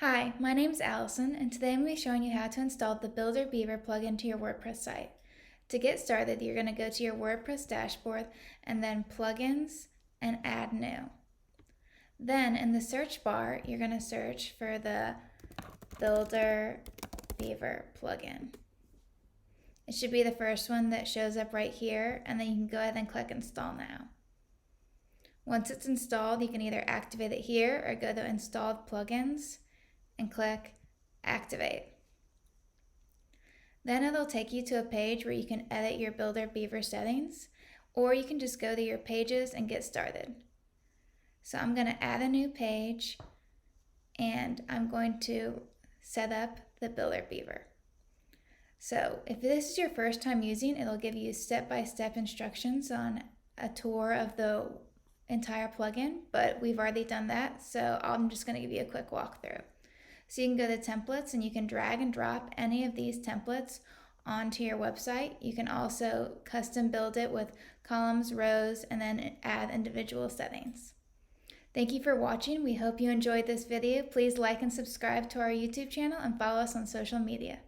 Hi, my name's Allison, and today I'm going to be showing you how to install the Builder Beaver plugin to your WordPress site. To get started, you're going to go to your WordPress dashboard and then Plugins and Add New. Then in the search bar, you're going to search for the Builder Beaver plugin. It should be the first one that shows up right here, and then you can go ahead and click Install Now. Once it's installed, you can either activate it here or go to Installed Plugins and click Activate. Then it'll take you to a page where you can edit your Builder Beaver settings, or you can just go to your pages and get started. So I'm going to add a new page, and I'm going to set up the Builder Beaver. So if this is your first time using, it'll give you step-by-step instructions on a tour of the entire plugin, but we've already done that, so I'm just going to give you a quick walkthrough. So you can go to templates and you can drag and drop any of these templates onto your website. You can also custom build it with columns, rows, and then add individual settings. Thank you for watching. We hope you enjoyed this video. Please like and subscribe to our YouTube channel and follow us on social media.